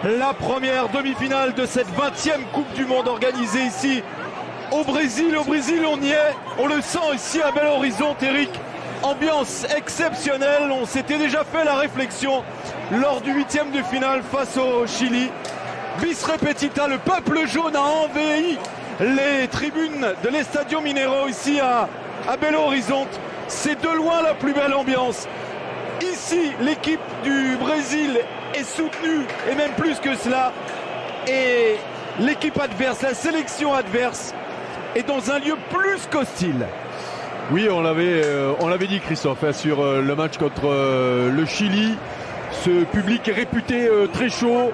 la première demi-finale de cette 20e Coupe du Monde organisée ici au Brésil. Au Brésil, on y est, on le sent ici à Belo Horizonte, Eric. Ambiance exceptionnelle, on s'était déjà fait la réflexion lors du 8e de finale face au Chili. Bis repetita, le peuple jaune a envahi les tribunes de l'Estadio Mineiro ici à Belo Horizonte. C'est de loin la plus belle ambiance. Ici, l'équipe du Brésil est soutenue, et même plus que cela. Et l'équipe adverse, la sélection adverse, est dans un lieu plus qu'hostile. Oui, on l'avait dit, Christophe, hein, sur le match contre le Chili. Ce public est réputé très chaud,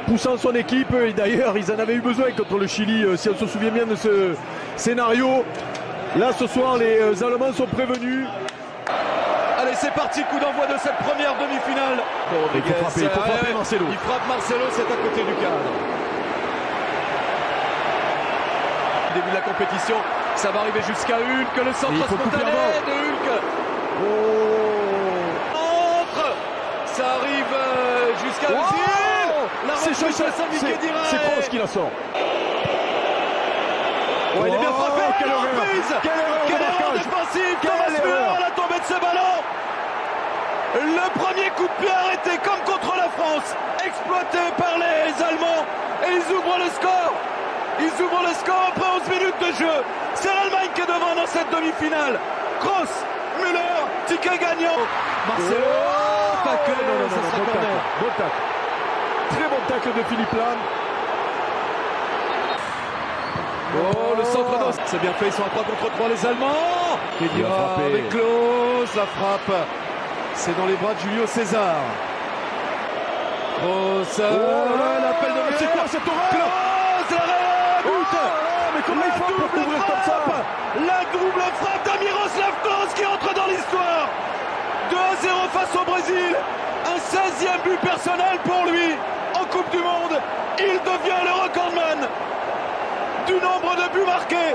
poussant son équipe. Et d'ailleurs, ils en avaient eu besoin contre le Chili, si on se souvient bien de ce scénario. Là, ce soir, les Allemands sont prévenus. Allez, c'est parti, coup d'envoi de cette première demi-finale. Il faut frapper Marcelo. Il frappe Marcelo, c'est à côté du cadre. Début de la compétition, ça va arriver jusqu'à Hulk, le centre spontané de Hulk. Entre, ça arrive jusqu'à Özil. La reprise de Sami Khedira. C'est Kroos qui la sort. Il est bien frappé, quelle reprise. Quelle erreur défensive. Thomas Müller à la tombée de ce ballon. Le premier coup de pied arrêté comme contre la France, exploité par les Allemands, et ils ouvrent le score. Ils ouvrent le score après 11 minutes de jeu. C'est l'Allemagne qui est devant dans cette demi-finale. Kroos, Müller, ticket gagnant. Marcelo, tacle, ça sera corner. Bon tacle. Très bon tacle de Philippe Lahm. Oh, le centre d'os. C'est bien fait, ils sont à 3 contre 3 les Allemands. Khedira avec Klose, la frappe. C'est dans les bras de Julio César. Kroos, l'appel de Müller. C'est quoi cette horreur? Klose, l'arrêt, but. Mais comment il faut pour couvrir comme ça? La double frappe de Miroslav Klose qui entre dans l'histoire. 2-0 face au Brésil. Un 16e but personnel pour lui en Coupe du Monde. Il devient le recordman du nombre de buts marqués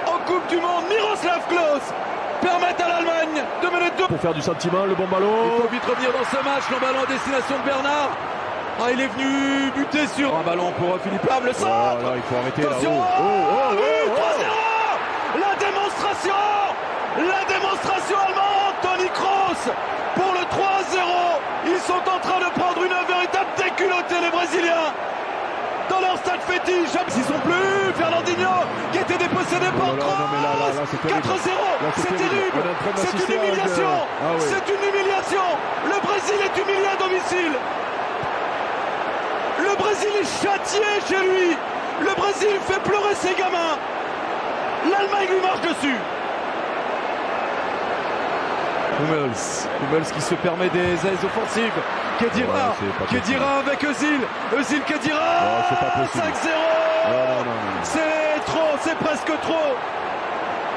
en Coupe du Monde. Miroslav Klose permet à l'Allemagne de mener 2. Pour faire du sentiment, le bon ballon. Il faut vite revenir dans ce match. Le ballon à destination de Bernard. Il est venu buter sur un ballon pour Philippe Lahm. Le centre. Là, il faut arrêter. Attention. Là. 3-0. La démonstration allemande. Toni Kroos pour le 3-0. Ils sont en train de prendre une véritable déculottée, les Brésiliens. Dans leur stade fétiche, ils sont plus. Fernandinho qui était dépossédé par Kroos. 4-0. C'est terrible. C'est une humiliation. C'est une humiliation. Le Brésil est humilié à domicile. Le Brésil est châtié chez lui. Le Brésil fait pleurer ses gamins. L'Allemagne lui marche dessus. Hummels qui se permet des aises offensives. Khedira avec Özil. Khedira. 5-0. C'est trop, c'est presque trop.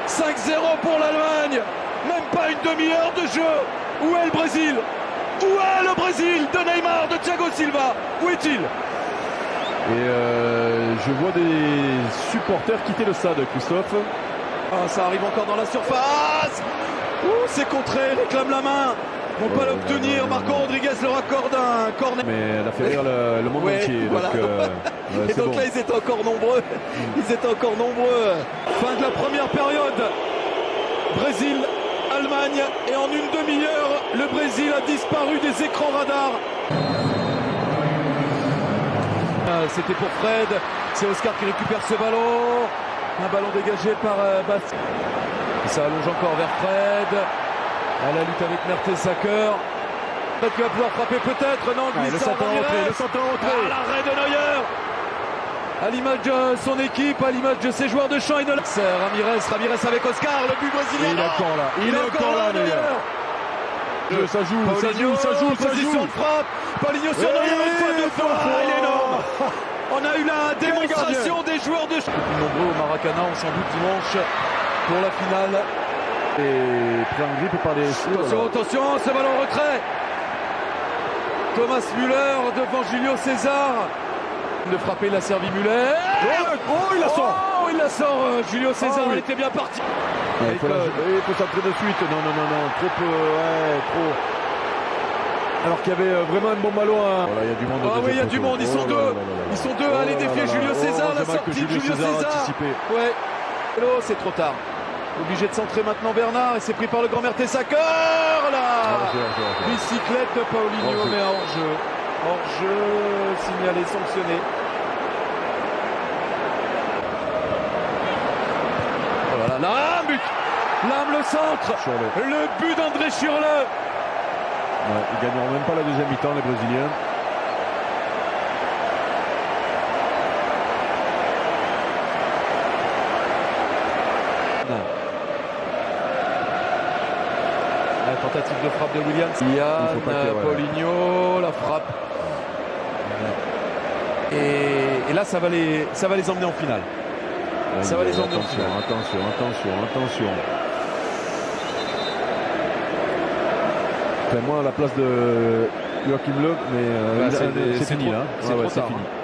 5-0 pour l'Allemagne. Même pas une demi-heure de jeu. Où est le Brésil? Où est le Brésil de Neymar, de Thiago Silva? Où est-il? Et je vois des supporters quitter le stade, Christophe. Ça arrive encore dans la surface. C'est contré, réclame la main. Ils vont pas l'obtenir. Marco Rodriguez leur accorde un corner. Mais elle a fait rire le monde entier. Voilà. Et donc bon. Là, ils étaient encore nombreux. Fin de la première période. Brésil, Allemagne. Et en une demi-heure, le Brésil a disparu des écrans radars. C'était pour Fred. C'est Oscar qui récupère ce ballon. Un ballon dégagé par Bastien. Ça allonge encore vers Fred. À la lutte avec Mertesacker. Fred qui va pouvoir frapper peut-être. Non, le centre en retrait. L'arrêt de Neuer. À l'image de son équipe, à l'image de ses joueurs de champ. Ramirez avec Oscar, le but brésilien. Il est encore là, Neuer. Ça joue. Position de frappe. Paulinho sur Neuer une fois, deux fois. Il est énorme. On a eu la démonstration des joueurs de champ. Nombreux au Maracana, on s'en doute dimanche pour la finale. Et pris en grippe par les... Attention, ce ballon en retrait. Thomas Müller devant Julio César. De frapper, il a servi Müller. Il la sort. Julio César, il était bien parti. Il faut s'entrer de suite. Non. Trop. Alors qu'il y avait vraiment un bon ballon. Voilà, il y a du monde. Ah oui, il y a du monde, ils sont deux. Ils sont deux à aller défier Julio César, la heureusement que sortie de Julio César. anticipé. Ouais. Hello, c'est trop tard. Obligé de centrer maintenant Bernard et c'est pris par le grand Mertesacker là. Bicyclette de Paulinho, mais hors-jeu. Hors-jeu, signalé, sanctionné. Voilà, là, un but. L'âme, le centre. Le but d'André Schürrle. Ouais, ils gagneront même pas la deuxième mi-temps, les Brésiliens. La tentative de frappe de Williams. Yann, Paulinho, la frappe. Et là, ça va les emmener en finale. Ouais, ça va les emmener en finale. Attention. Enfin, moi, à la place de Joachim Löw, mais c'est fini là.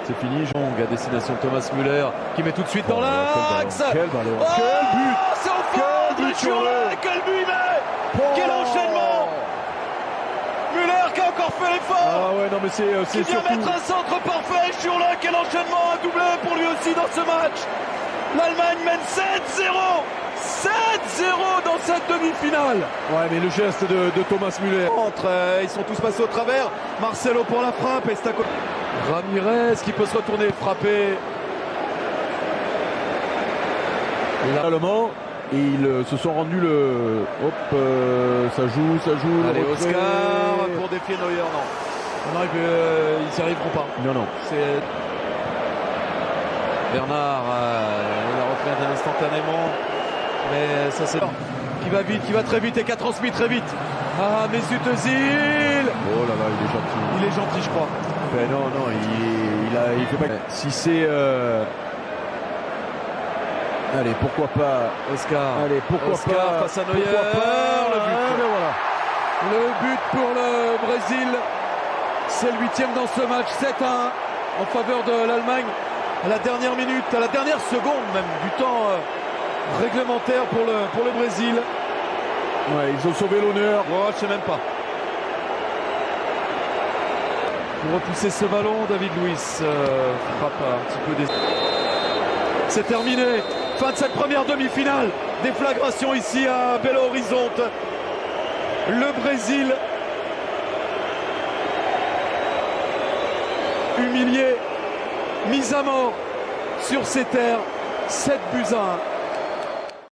C'est fini. Jong à destination Thomas Müller qui met tout de suite dans l'axe. Quel ballon. Oh, Quel but. c'est au fond, André Schürrle. Quel but il met. Quel enchaînement. Müller qui a encore fait l'effort. Ah ouais, non mais c'est qui vient surtout... mettre un centre parfait. Schürrle, quel enchaînement, un doublé pour lui aussi dans ce match. L'Allemagne mène 7-0. 7-0 dans cette demi-finale. Ouais, mais le geste de Thomas Müller. Ils sont tous passés au travers. Marcelo pour la frappe. Et c'est à côté. Ramirez qui peut se retourner et frapper. Allemand. Et ils se sont rendus le... Hop, ça joue. Allez, Oscar pour défier Neuer. Non, ils n'y arriveront pas. Non. C'est Bernard. Il a refait instantanément. Mais ça c'est qui va vite, qui va très vite et qui a transmis très vite. Ah, Mesut Özil. Oh là là, il est gentil. Il est gentil, je crois. Ben non, il fait pas. Si c'est allez, pourquoi pas Oscar. Allez, pourquoi pas face à Neuer. Le but. Voilà. Le but pour le Brésil. C'est le 8e dans ce match. 7-1 en faveur de l'Allemagne. À la dernière minute, à la dernière seconde même du temps réglementaire pour le Brésil. Ouais, ils ont sauvé l'honneur. Oh, je sais même pas. Pour repousser ce ballon, David Luiz frappe un petit peu des... C'est terminé. Fin de cette première demi-finale. Déflagration ici à Belo Horizonte. Le Brésil humilié, mis à mort sur ses terres. 7-1.